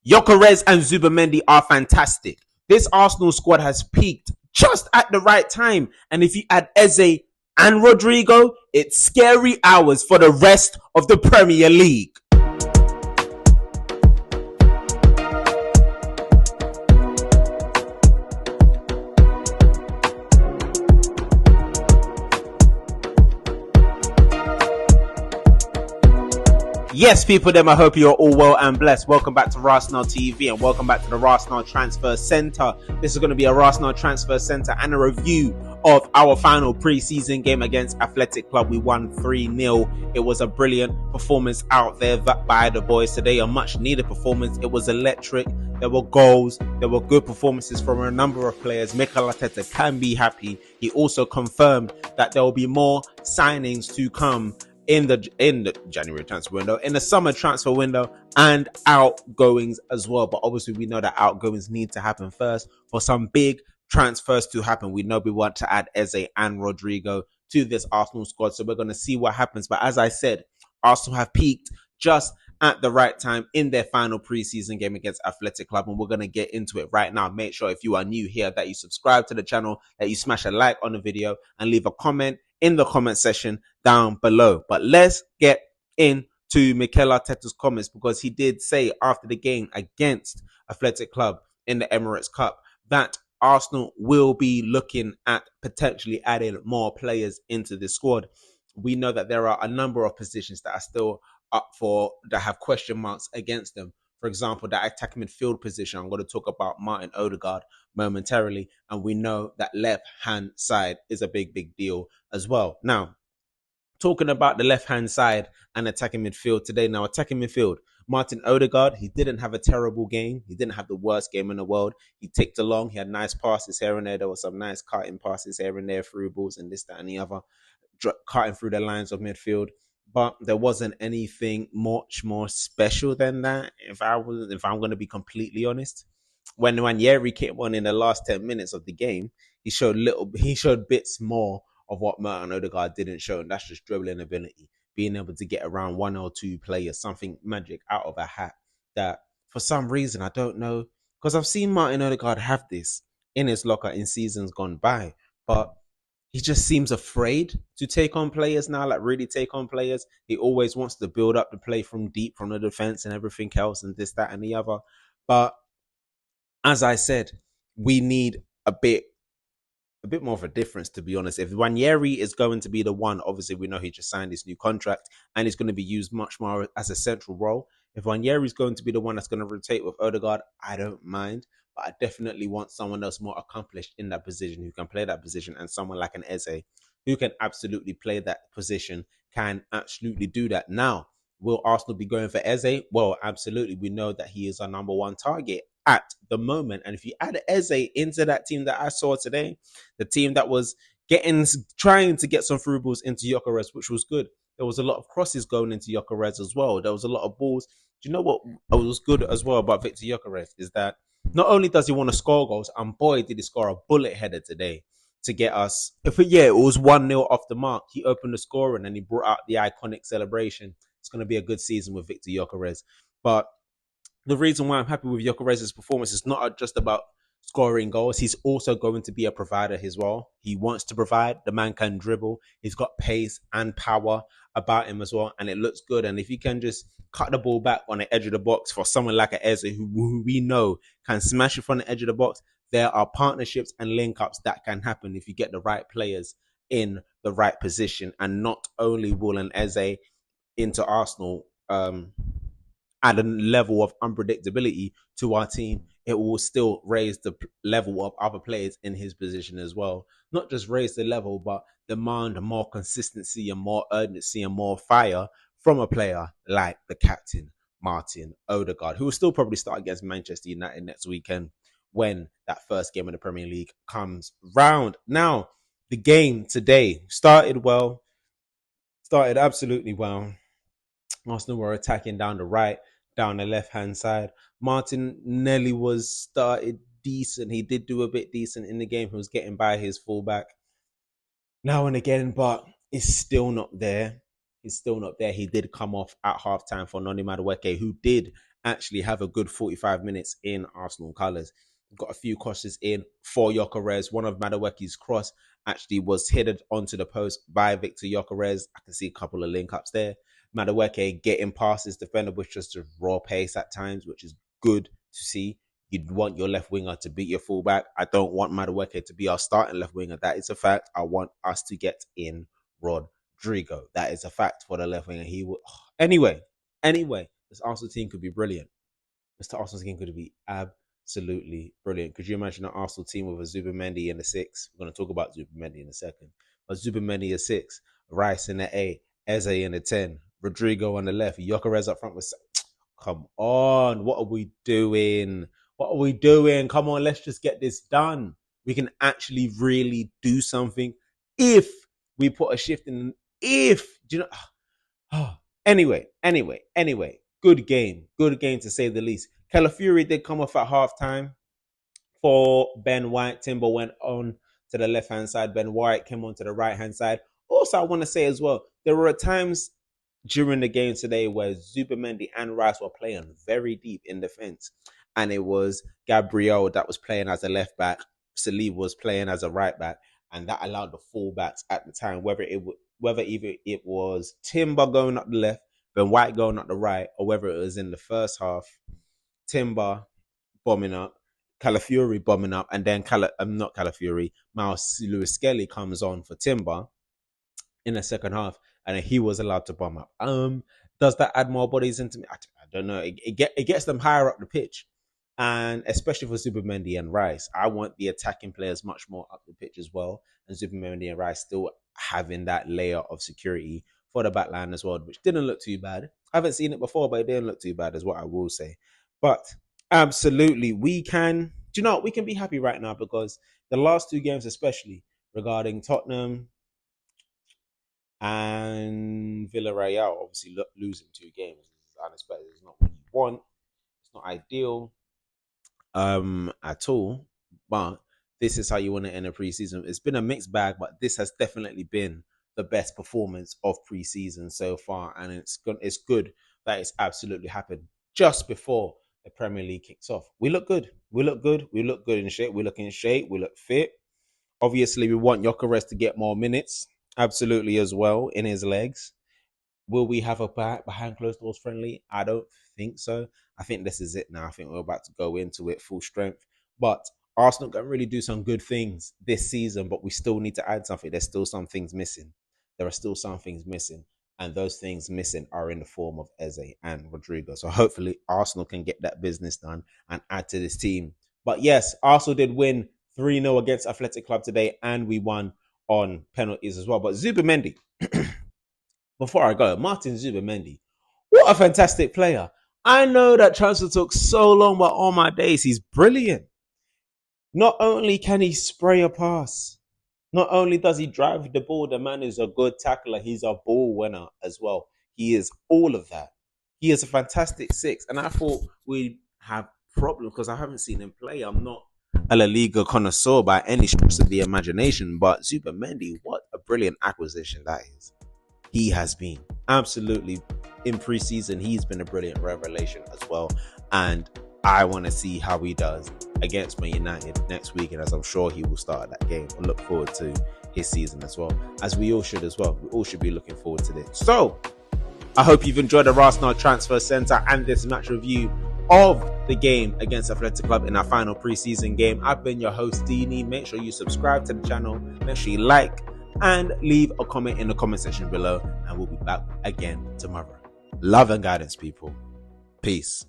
Gyökeres and Zubamendi are fantastic. This Arsenal squad has peaked just at the right time. And if you add Eze and Rodrygo, it's scary hours for the rest of the Premier League. Yes, people, them, I hope you're all well and blessed. Welcome back to RASenal TV and welcome back to the RASenal Transfer Centre. This is going to be a RASenal Transfer Centre and a review of our final pre-season game against Athletic Club. We won 3-0. It was a brilliant performance out there by the boys today, a much needed performance. It was electric. There were goals. There were good performances from a number of players. Mikel Arteta can be happy. He also confirmed that there will be more signings to come in the January transfer window, in the summer transfer window, and outgoings as well. But obviously we know that outgoings need to happen first for some big transfers to happen. We know we want to add Eze and Rodrygo to this Arsenal squad, so we're going to see what happens. But as I said, Arsenal have peaked just at the right time in their final preseason game against Athletic Club, and we're going to get into it right now. Make sure if you are new here that you subscribe to the channel, that you smash a like on the video and leave a comment in the comment section down below. But let's get into Mikel Arteta's comments, because he did say after the game against Athletic Club in the Emirates Cup that Arsenal will be looking at potentially adding more players into the squad. We know that there are a number of positions that are still up that have question marks against them. For example, that attacking midfield position. I'm going to talk about Martin Odegaard momentarily, and we know that left-hand side is a big deal as well. Now, talking about the left-hand side and attacking midfield today. Now, attacking midfield, Martin Odegaard, he didn't have a terrible game. He didn't have the worst game in the world. He ticked along. He had nice passes here and there. There were some nice cutting passes here and there, through balls and this, that, and the other, cutting through the lines of midfield. But there wasn't anything much more special than that. If I'm going to be completely honest, when Ranieri came on in the last 10 minutes of the game, he showed bits more of what Martin Odegaard didn't show, and that's just dribbling ability, being able to get around one or two players, something magic out of a hat that for some reason, I don't know, because I've seen Martin Odegaard have this in his locker in seasons gone by, but he just seems afraid to take on players now, like really take on players. He always wants to build up the play from deep, from the defense and everything else and this, that, and the other. But as I said, we need a bit more of a difference, to be honest. If Ranieri is going to be the one, obviously we know he just signed his new contract and he's going to be used much more as a central role. If Ranieri is going to be the one that's going to rotate with Odegaard, I don't mind. But I definitely want someone else more accomplished in that position, who can play that position, and someone like an Eze who can absolutely play that position, can absolutely do that. Now, will Arsenal be going for Eze? Well, absolutely. We know that he is our number one target at the moment. And if you add Eze into that team that I saw today, the team that was trying to get some through balls into Gyökeres, which was good. There was a lot of crosses going into Gyökeres as well. There was a lot of balls. Do you know what was good as well about Victor Gyökeres is that not only does he want to score goals, and boy, did he score a bullet header today to get us. It was 1-0 off the mark. He opened the scoring and he brought out the iconic celebration. It's going to be a good season with Victor Gyökeres. But the reason why I'm happy with Gyökeres' performance is not just about scoring goals. He's also going to be a provider as well. He wants to provide. The man can dribble. He's got pace and power about him as well, and it looks good. And if you can just cut the ball back on the edge of the box for someone like a Eze, who we know can smash it from the edge of the box, there are partnerships and link-ups that can happen if you get the right players in the right position. And not only will an Eze into Arsenal add a level of unpredictability to our team, it will still raise the level of other players in his position as well. Not just raise the level, but demand more consistency and more urgency and more fire from a player like the captain, Martin Odegaard, who will still probably start against Manchester United next weekend when that first game of the Premier League comes round. Now, the game today started absolutely well. Arsenal were attacking down the right, down the left-hand side. Martinelli started decent. He did do a bit decent in the game. He was getting by his fullback now and again, but it's still not there. He did come off at halftime for Noni Madueke, who did actually have a good 45 minutes in Arsenal colours. We've got a few crosses in for Gyökeres. One of Madueke's cross actually was headed onto the post by Victor Gyökeres. I can see a couple of link-ups there. Madueke getting past his defender, which just a raw pace at times, which is good to see. You'd want your left winger to beat your fullback. I don't want Madueke to be our starting left winger. That is a fact. I want us to get in Rodrygo. That is a fact for the left winger. He will. Anyway, this Arsenal team could be brilliant. This Arsenal team could be absolutely brilliant. Could you imagine an Arsenal team with a Zubimendi in the 6? We're going to talk about Zubimendi in a second. But Zubimendi is 6, Rice in the 8, Eze in the 10, Rodrygo on the left, Gyökeres up front with. Come on, what are we doing? What are we doing? Come on, let's just get this done. We can actually really do something if we put a shift in. If, do you know? Anyway. Good game to say the least. Calafiori did come off at halftime for Ben White. Timber went on to the left-hand side. Ben White came on to the right-hand side. Also, I want to say as well, there were times during the game today where Zubimendi and Rice were playing very deep in defense. And it was Gabriel that was playing as a left back. Saliba was playing as a right back. And that allowed the fullbacks at the time, whether either it was Timber going up the left, Ben White going up the right, or whether it was in the first half, Timber bombing up, Calafiori bombing up, and then not Calafiori, Miles Lewis Skelly comes on for Timber in the second half, and he was allowed to bomb up. Does that add more bodies into me? I don't know. It gets them higher up the pitch, and especially for Zubimendi and Rice, I want the attacking players much more up the pitch as well, and Zubimendi and Rice still having that layer of security for the back line as well, which didn't look too bad. I haven't seen it before, but it didn't look too bad, is what I will say. But absolutely, we can be happy right now because the last 2 games, especially regarding Tottenham and Villarreal, obviously losing 2 games is unexpected. It's not what you want. It's not ideal at all. But this is how you want to end a preseason. It's been a mixed bag, but this has definitely been the best performance of preseason so far, and it's good that it's absolutely happened just before the Premier League kicks off. We look good. We look good in shape. We look in shape. We look fit. Obviously, we want Gyökeres to get more minutes. Absolutely as well in his legs. Will we have a behind closed doors friendly? I don't think so. I think this is it now. I think we're about to go into it full strength. But Arsenal can really do some good things this season, but we still need to add something. There's still some things missing. There are still some things missing. And those things missing are in the form of Eze and Rodrygo. So hopefully Arsenal can get that business done and add to this team. But yes, Arsenal did win 3-0 against Athletic Club today, and we won on penalties as well. But Zubimendi, before I go, Martin Zubimendi, what a fantastic player. I know that transfer took so long, but all my days, he's brilliant. Not only can he spray a pass, not only does he drive the ball, the man is a good tackler, he's a ball winner as well. He is all of that. He is a fantastic 6. And I thought we'd have problems because I haven't seen him play. I'm not a La Liga connoisseur by any stretch of the imagination, but Zubimendi, what a brilliant acquisition that is. He has been absolutely in preseason. He's been a brilliant revelation as well. And I want to see how he does against Man United next week. And as I'm sure he will start that game. I look forward to his season as well, as we all should as well. We all should be looking forward to this. So I hope you've enjoyed the RASenal Transfer Centre and this match review of the game against Athletic Club in our final preseason game. I've been your host, Dini. Make sure you subscribe to the channel. Make sure you like and leave a comment in the comment section below. And we'll be back again tomorrow. Love and guidance, people. Peace.